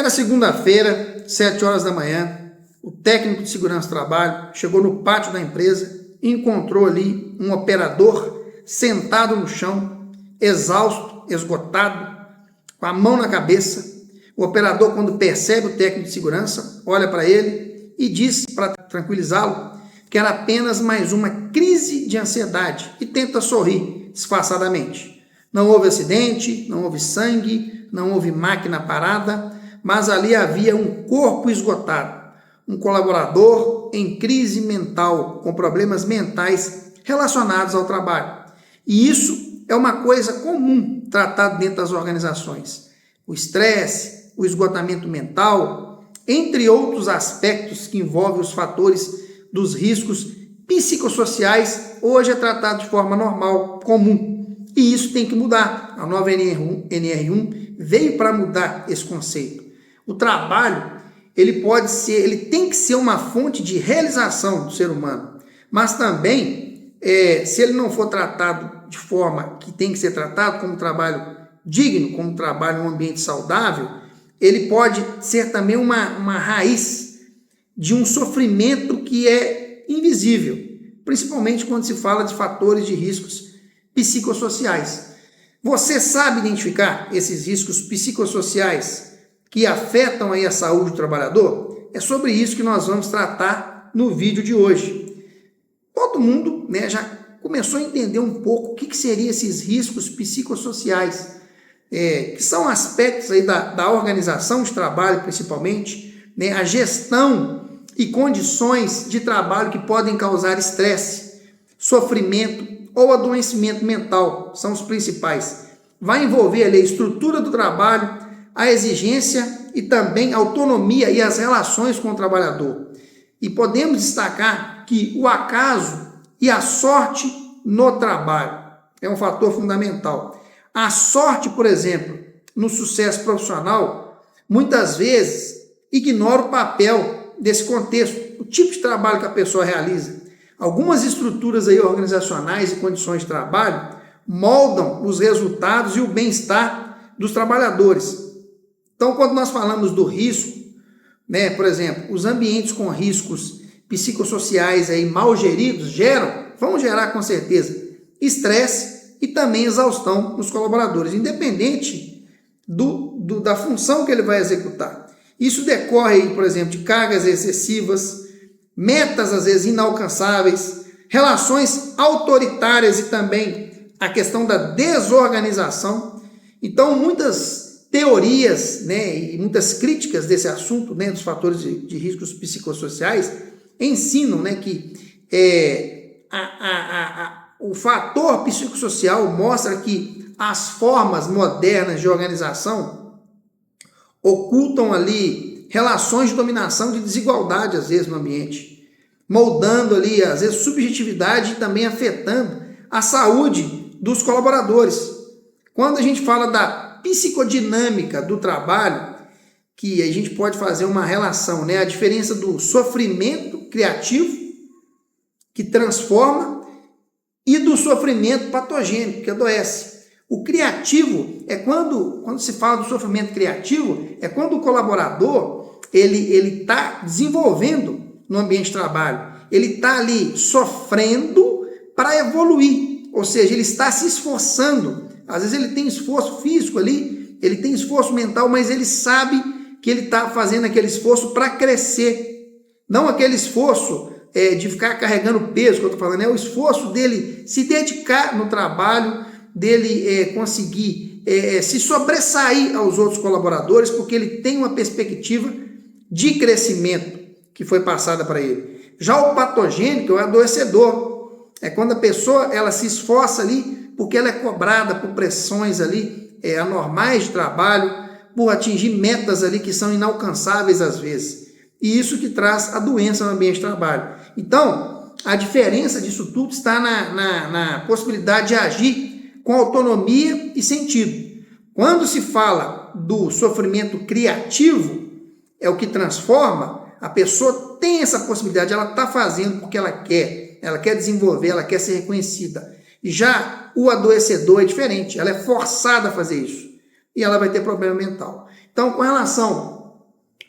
Era segunda-feira, 7 horas da manhã, o técnico de segurança do trabalho chegou no pátio da empresa e encontrou ali um operador sentado no chão, exausto, esgotado, com a mão na cabeça. O operador, quando percebe o técnico de segurança, olha para ele e diz, para tranquilizá-lo, que era apenas mais uma crise de ansiedade e tenta sorrir disfarçadamente. Não houve acidente, não houve sangue, não houve máquina parada, mas ali havia um corpo esgotado, um colaborador em crise mental, com problemas mentais relacionados ao trabalho. E isso é uma coisa comum tratada dentro das organizações. O estresse, o esgotamento mental, entre outros aspectos que envolvem os fatores dos riscos psicossociais, hoje é tratado de forma normal, comum. E isso tem que mudar. A nova NR1 veio para mudar esse conceito. O trabalho, ele tem que ser uma fonte de realização do ser humano, mas também, se ele não for tratado de forma que tem que ser tratado, como um trabalho digno, como um trabalho em um ambiente saudável, ele pode ser também uma raiz de um sofrimento que é invisível, principalmente quando se fala de fatores de riscos psicossociais. Você sabe identificar esses riscos psicossociais que afetam aí a saúde do trabalhador? É sobre isso que nós vamos tratar no vídeo de hoje. Todo mundo, já começou a entender um pouco o que seriam esses riscos psicossociais, que são aspectos aí da organização de trabalho, principalmente, a gestão e condições de trabalho que podem causar estresse, sofrimento ou adoecimento mental, são os principais. Vai envolver ali a estrutura do trabalho, a exigência e também a autonomia e as relações com o trabalhador. E podemos destacar que o acaso e a sorte no trabalho é um fator fundamental. A sorte, por exemplo, no sucesso profissional, muitas vezes ignora o papel desse contexto, o tipo de trabalho que a pessoa realiza. Algumas estruturas aí organizacionais e condições de trabalho moldam os resultados e o bem-estar dos trabalhadores. Então, quando nós falamos do risco, por exemplo, os ambientes com riscos psicossociais aí mal geridos vão gerar com certeza estresse e também exaustão nos colaboradores, independente da função que ele vai executar. Isso decorre aí, por exemplo, de cargas excessivas, metas às vezes inalcançáveis, relações autoritárias e também a questão da desorganização. Então, muitas teorias, e muitas críticas desse assunto, dos fatores de riscos psicossociais, ensinam, que o fator psicossocial mostra que as formas modernas de organização ocultam ali relações de dominação, de desigualdade, às vezes, no ambiente, moldando ali, às vezes, subjetividade e também afetando a saúde dos colaboradores. Quando a gente fala da psicodinâmica do trabalho, que a gente pode fazer uma relação, a diferença do sofrimento criativo, que transforma, e do sofrimento patogênico, que adoece. O criativo é quando se fala do sofrimento criativo, é quando o colaborador ele está desenvolvendo no ambiente de trabalho, ele está ali sofrendo para evoluir, ou seja, ele está se esforçando. Às vezes ele tem esforço físico ali, ele tem esforço mental, mas ele sabe que ele está fazendo aquele esforço para crescer. Não aquele esforço de ficar carregando peso que eu estou falando, é o esforço dele se dedicar no trabalho, dele conseguir se sobressair aos outros colaboradores, porque ele tem uma perspectiva de crescimento que foi passada para ele. Já o patogênico é o adoecedor. É quando a pessoa ela se esforça ali porque ela é cobrada por pressões ali anormais de trabalho, por atingir metas ali que são inalcançáveis às vezes. E isso que traz a doença no ambiente de trabalho. Então, a diferença disso tudo está na possibilidade de agir com autonomia e sentido. Quando se fala do sofrimento criativo, é o que transforma, a pessoa tem essa possibilidade, ela está fazendo porque ela quer desenvolver, ela quer ser reconhecida. Já o adoecedor é diferente, ela é forçada a fazer isso e ela vai ter problema mental. Então, com relação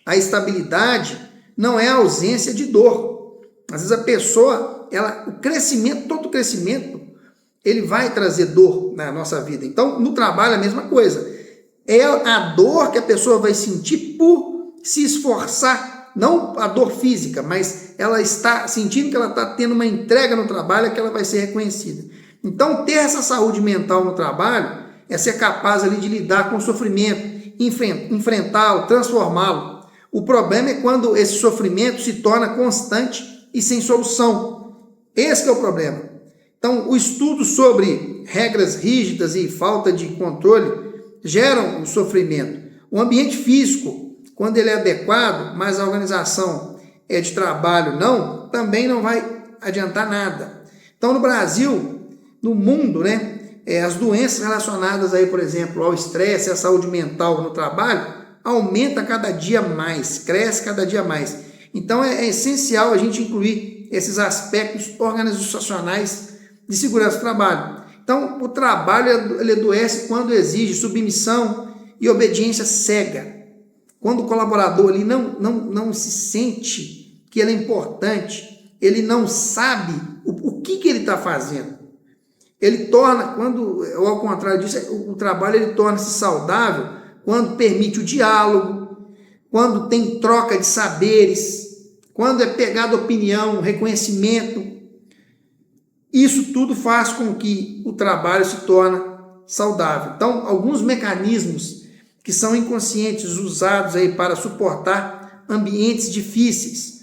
A estabilidade não é a ausência de dor. Às vezes a pessoa, o crescimento, todo crescimento, ele vai trazer dor na nossa vida. Então, no trabalho é a mesma coisa. É a dor que a pessoa vai sentir por se esforçar, não a dor física, mas ela está sentindo que ela está tendo uma entrega no trabalho, que ela vai ser reconhecida. Então, ter essa saúde mental no trabalho é ser capaz ali de lidar com o sofrimento, enfrentá-lo, transformá-lo. O problema é quando esse sofrimento se torna constante e sem solução. Esse é o problema. Então, o estudo sobre regras rígidas e falta de controle geram o sofrimento. O ambiente físico, quando ele é adequado, mas a organização é de trabalho não, também não vai adiantar nada. Então, no Brasil, no mundo, as doenças relacionadas aí, por exemplo, ao estresse, à saúde mental no trabalho, aumenta cada dia mais, cresce cada dia mais. Então, é essencial a gente incluir esses aspectos organizacionais de segurança do trabalho. Então, o trabalho ele adoece quando exige submissão e obediência cega. Quando o colaborador ali não se sente que ele é importante, ele não sabe o que ele está fazendo. Ele torna, ou ao contrário disso, o trabalho ele torna-se saudável quando permite o diálogo, quando tem troca de saberes, quando é pegada opinião, reconhecimento. Isso tudo faz com que o trabalho se torne saudável. Então, alguns mecanismos que são inconscientes usados aí para suportar ambientes difíceis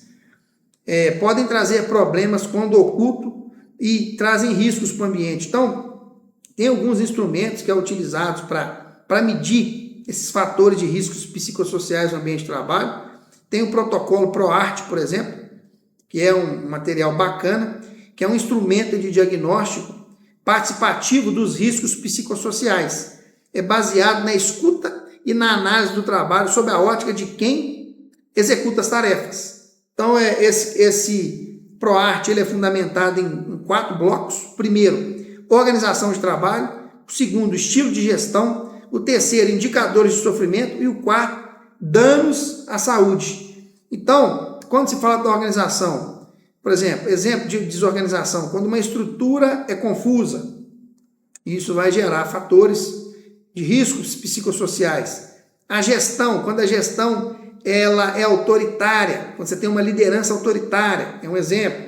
podem trazer problemas quando oculto e trazem riscos para o ambiente. Então, tem alguns instrumentos que são utilizados para medir esses fatores de riscos psicossociais no ambiente de trabalho. Tem o protocolo ProArt, por exemplo, que é um material bacana, que é um instrumento de diagnóstico participativo dos riscos psicossociais. É baseado na escuta e na análise do trabalho sob a ótica de quem executa as tarefas. Então, esse ProArt ele é fundamentado em 4 blocos. Primeiro, organização de trabalho. O segundo, estilo de gestão. O terceiro, indicadores de sofrimento. E o quarto, danos à saúde. Então, quando se fala da organização, por exemplo de desorganização, quando uma estrutura é confusa, isso vai gerar fatores de riscos psicossociais. A gestão, quando a gestão ela é autoritária, quando você tem uma liderança autoritária, é um exemplo.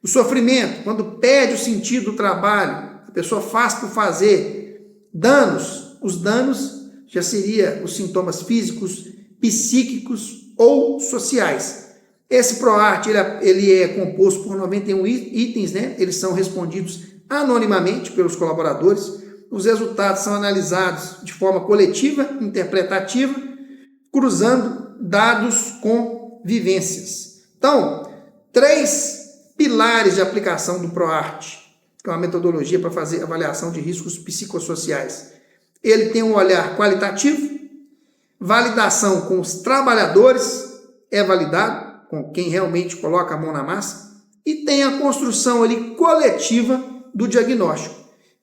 O sofrimento, quando perde o sentido do trabalho, a pessoa faz por fazer. Danos, os danos já seriam os sintomas físicos, psíquicos ou sociais. Esse ProArt ele é composto por 91 itens, eles são respondidos anonimamente pelos colaboradores. Os resultados são analisados de forma coletiva, interpretativa, cruzando dados com vivências. Então, 3 pilares de aplicação do ProArt, que é uma metodologia para fazer avaliação de riscos psicossociais. Ele tem um olhar qualitativo, validação com os trabalhadores, é validado com quem realmente coloca a mão na massa, e tem a construção ali coletiva do diagnóstico.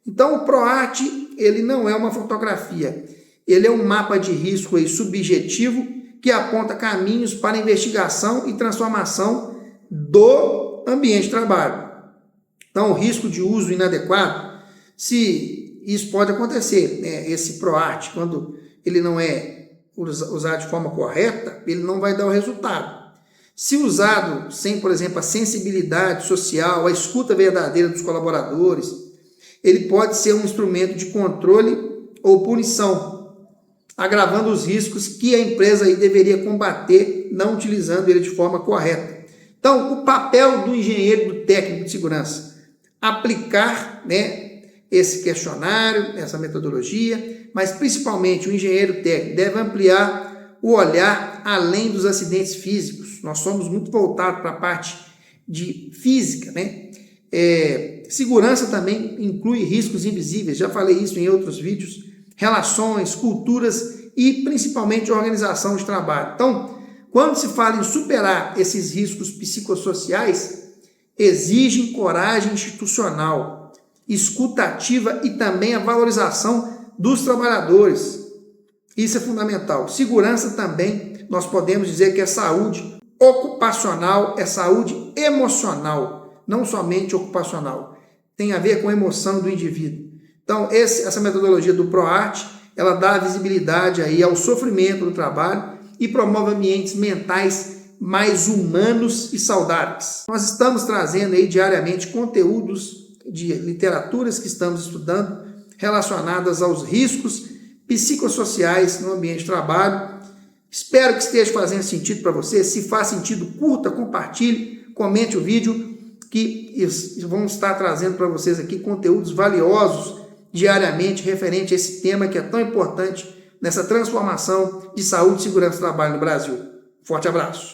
Então, o ProArt, ele não é uma fotografia, ele é um mapa de risco aí subjetivo que aponta caminhos para investigação e transformação do ambiente de trabalho. Então, o risco de uso inadequado, se isso pode acontecer, esse ProArt, quando ele não é usado de forma correta, ele não vai dar o resultado. Se usado sem, por exemplo, a sensibilidade social, a escuta verdadeira dos colaboradores, ele pode ser um instrumento de controle ou punição, agravando os riscos que a empresa aí deveria combater, não utilizando ele de forma correta. Então, o papel do engenheiro, do técnico de segurança, aplicar esse questionário, essa metodologia, mas principalmente o engenheiro técnico deve ampliar o olhar além dos acidentes físicos. Nós somos muito voltados para a parte de física, Segurança também inclui riscos invisíveis, já falei isso em outros vídeos, relações, culturas e principalmente organização de trabalho. Então, quando se fala em superar esses riscos psicossociais, exigem coragem institucional, escuta ativa e também a valorização dos trabalhadores. Isso é fundamental. Segurança também nós podemos dizer que é saúde ocupacional, é saúde emocional, não somente ocupacional. Tem a ver com a emoção do indivíduo. Então, essa metodologia do ProArt, ela dá visibilidade aí ao sofrimento do trabalho e promove ambientes mentais mais humanos e saudáveis. Nós estamos trazendo aí diariamente conteúdos de literaturas que estamos estudando relacionadas aos riscos psicossociais no ambiente de trabalho. Espero que esteja fazendo sentido para você. Se faz sentido, curta, compartilhe, comente o vídeo, que vamos estar trazendo para vocês aqui conteúdos valiosos diariamente referente a esse tema que é tão importante nessa transformação de saúde e segurança do trabalho no Brasil. Forte abraço!